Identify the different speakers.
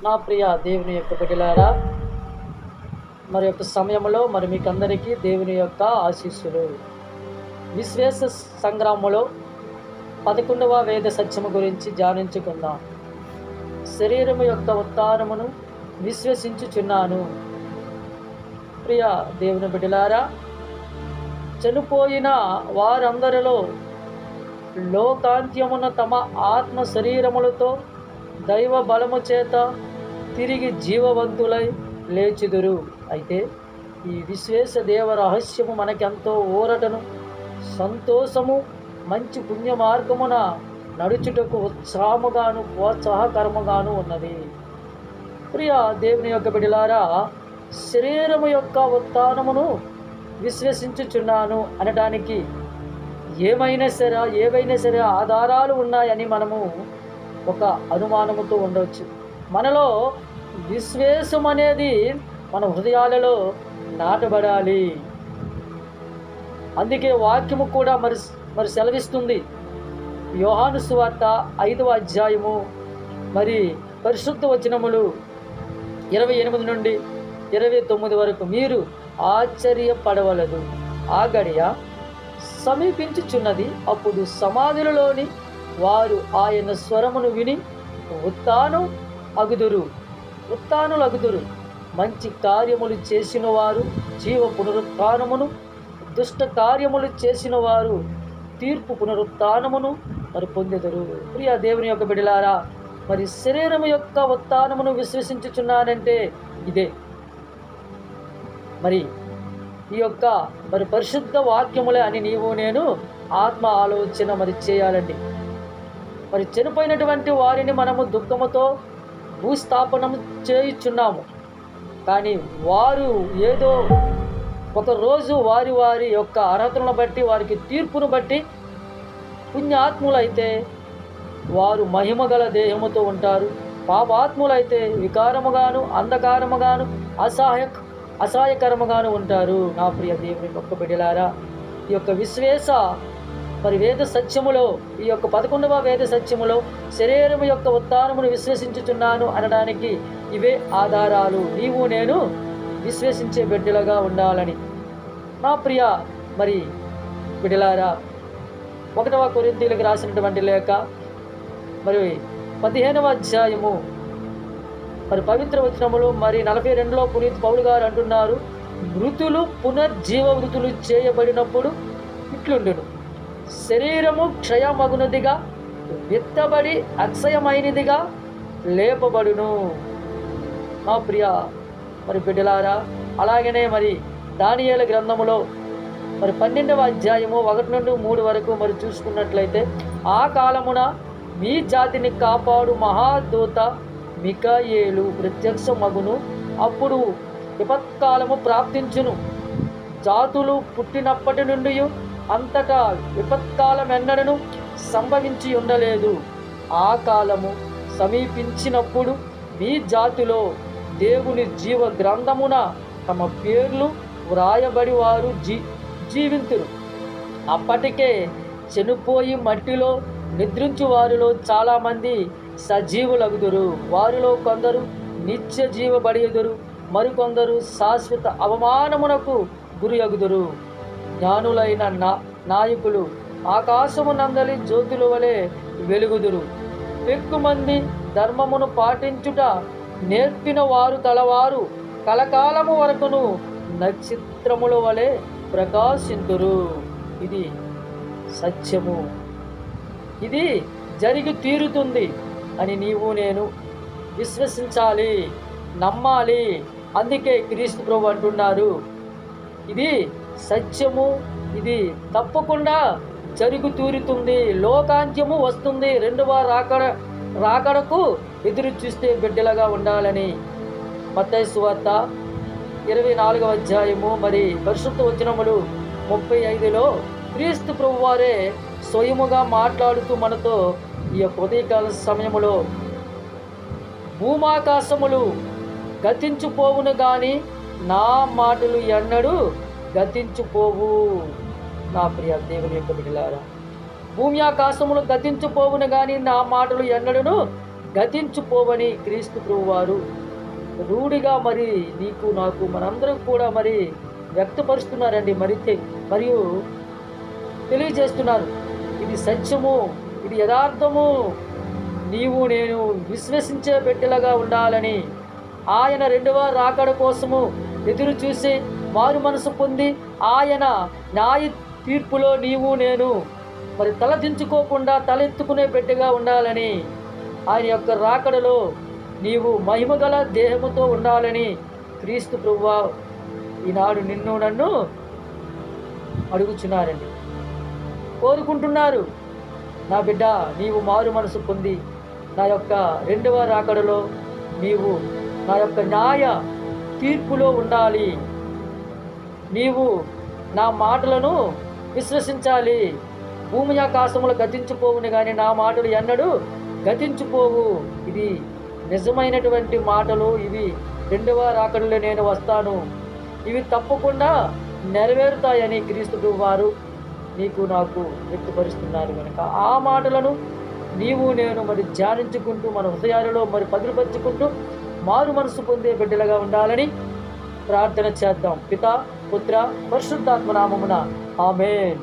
Speaker 1: నా ప్రియ దేవుని యొక్క బిడ్డలారా, మరి యొక్క సమయంలో మరి మీకందరికీ దేవుని యొక్క ఆశీస్సులు. విశ్వేశ సంగ్రామంలో 11వ వేద సత్యము గురించి ధ్యానించుకుందాం. శరీరము యొక్క ఉత్థానమును విశ్వసించుచున్నాను. ప్రియ దేవుని బిడ్డలారా, చనిపోయిన వారందరిలో లోకాంత్యమున తమ ఆత్మ శరీరములతో దైవ బలము చేత తిరిగి జీవవంతులై లేచుదురు. అయితే ఈ విశ్వేశ దేవ రహస్యము మనకెంతో ఊరటను, సంతోషము, మంచి పుణ్య మార్గమున నడుచుటకు ఉత్సాహముగాను ప్రోత్సాహకరముగాను ఉన్నది. ప్రియ దేవుని యొక్క బిడ్డలారా, శరీరము యొక్క ఉత్థానమును విశ్వసించుచున్నాను అనడానికి ఏవైనా సరే ఆధారాలు ఉన్నాయని మనము ఒక అనుమానముతో ఉండవచ్చు. మనలో విశ్వేశం అనేది మన హృదయాలలో నాటబడాలి. అందుకే వాక్యము కూడా మరి సెలవిస్తుంది. యోహాను సువార్త 5వ అధ్యాయము మరి పరిశుద్ధ వచనములు 28 నుండి 29 వరకు, మీరు ఆశ్చర్యపడవలదు, ఆ గడియ సమీపించుచున్నది, అప్పుడు సమాధులలోని వారు ఆయన స్వరమును విని ఉత్థానులగుదురు. మంచి కార్యములు చేసిన వారు జీవ పునరుత్థానమును, దుష్ట కార్యములు చేసిన వారు తీర్పు పునరుత్థానమును మరి పొందెదరు. ప్రియ దేవుని యొక్క బిడ్డలారా, మరి శరీరము యొక్క ఉత్థానమును విశ్వసించుచున్నానంటే ఇదే. మరి ఈ యొక్క మరి పరిశుద్ధ వాక్యములే అని నీవు నేను ఆత్మ ఆలోచన మరి చేయాలండి. మరి చనిపోయినటువంటి వారిని మనము దుఃఖముతో భూస్థాపనము చేయుచున్నాము. కానీ వారు ఏదో ఒకరోజు వారి యొక్క అర్హతలను బట్టి, వారికి తీర్పును బట్టి పుణ్యాత్ములైతే వారు మహిమగల దేహముతో ఉంటారు. పాపాత్ములైతే వికారముగాను, అంధకారముగాను, అసహాయకరముగాను ఉంటారు. నా ప్రియ దేవుని యొక్క బిడ్డలారా, ఈ యొక్క విశ్వేశ మరి వేద సత్యములో, ఈ యొక్క 11వ వేద సత్యములో శరీరము యొక్క ఉత్థానమును విశ్వసించుచున్నాను అనడానికి ఇవే ఆధారాలు. నీవు నేను విశ్వసించే బిడ్డలుగా ఉండాలని. నా ప్రియ మరి బిడ్డలారా, 1వ కొరింథీయులకు రాసినటువంటి లేఖ మరి 15వ అధ్యాయము మరి పవిత్ర వచనములు మరి 42లో పునీత్ పౌలు గారు అంటున్నారు, మృతులు పునర్జీవ వృతులు చేయబడినప్పుడు ఇట్లుండును, శరీరము క్షయమగునదిగా విత్తబడి అక్షయమైనదిగా లేపబడును. మా ప్రియ మరి బిడ్డలారా, అలాగనే మరి దానియేలు గ్రంథములో మరి 12వ అధ్యాయము 1 నుండి 3 వరకు మరి చూసుకున్నట్లయితే, ఆ కాలమున మీ జాతిని కాపాడు మహాదూత మిఖాయేలు ప్రత్యక్షమగును, అప్పుడు విపత్కాలము ప్రాప్తించును. జాతులు పుట్టినప్పటి నుండి అంతటా విపత్కాలం ఎన్నడను సంభవించి ఉండలేదు. ఆ కాలము సమీపించినప్పుడు మీ జాతిలో దేవుని జీవ గ్రంథమున తమ పేర్లు వ్రాయబడి వారు జీవింతురు. అప్పటికే చనిపోయి మట్టిలో నిద్రించు వారిలో చాలామంది సజీవులగుదురు. వారిలో కొందరు నిత్య జీవబడియుదురు, మరికొందరు శాశ్వత అవమానమునకు గురి అగుదురు. జ్ఞానులైన నాయకులు ఆకాశము నందలి జ్యోతుల వలె వెలుగుదురు. ఎక్కుమంది ధర్మమును పాటించుట నేర్పిన వారు కలవారు కలకాలము వరకును నక్షత్రముల వలె ప్రకాశింతురు. ఇది సత్యము, ఇది జరిగి తీరుతుంది అని నీవు నేను విశ్వసించాలి, నమ్మాలి. అందుకే క్రీస్తు ప్రభు అంటున్నారు, ఇది సత్యము, ఇది తప్పకుండా జరుగు తీరుతుంది, లోకాంత్యము వస్తుంది, రెండవ రాకడకు ఎదురు చూస్తే బిడ్డలుగా ఉండాలని. మత్తయి సువార్త 24వ అధ్యాయము మరి పరిశుద్ధ వచనములు 35లో క్రీస్తు ప్రభు వారే స్వయముగా మాట్లాడుతూ మనతో ఈ యొక్క ఉదయకాల సమయములో, భూమాకాశములు గతించుపోవును గాని నా మాటలు ఎన్నడూ గతించుపోవు. నా ప్రియ దేవుని యొక్క బిడ్డలారా, భూమి ఆకాశములు గతించుపోవును గాని నా మాటలు ఎన్నడూను గతించిపోవని క్రీస్తు ప్రభువారు రూఢిగా మరి నీకు నాకు మనందరం కూడా మరి వ్యక్తపరుస్తున్నారండి. మరియు తెలియజేస్తున్నారు. ఇది సత్యము, ఇది యథార్థము, నీవు నేను విశ్వసించే బిడ్డలుగా ఉండాలని. ఆయన రెండవ రాకడ కోసము ఎదురు చూసి మారు మనసు పొంది ఆయన న్యాయ తీర్పులో నీవు నేను మరి తలదించుకోకుండా తలెత్తుకునే బిడ్డగా ఉండాలని, ఆయన యొక్క రాకడలో నీవు మహిమగల దేహముతో ఉండాలని క్రీస్తు ప్రభువా ఈనాడు నిన్ను నన్ను అడుగుచున్నారండి, కోరుకుంటున్నారు. నా బిడ్డ, నీవు మారు మనసు పొంది నా యొక్క రెండవ రాకడలో నీవు నా యొక్క న్యాయ తీర్పులో ఉండాలి. నీవు నా మాటలను విశ్వసించాలి. భూమి ఆకాశములు గతించిపోవును కానీ నా మాటలు ఎన్నడూ గతించిపోవు. ఇది నిజమైనటువంటి మాటలు. ఇవి రెండవ రాకడలో నేను వస్తాను, ఇవి తప్పకుండా నెరవేరుతాయని క్రీస్తు ప్రభువారు నీకు నాకు వ్యక్తపరుస్తున్నారు. కనుక ఆ మాటలను నీవు నేను మరి ధ్యానించుకుంటూ మన హృదయాలలో మరి పదిలిపరుచుకుంటూ మారు మనసు పొందే బిడ్డలుగా ఉండాలని ప్రార్థన చేద్దాం. పితా, పుత్ర, పరిశుద్ధాత్మ నామమున ఆమేన్.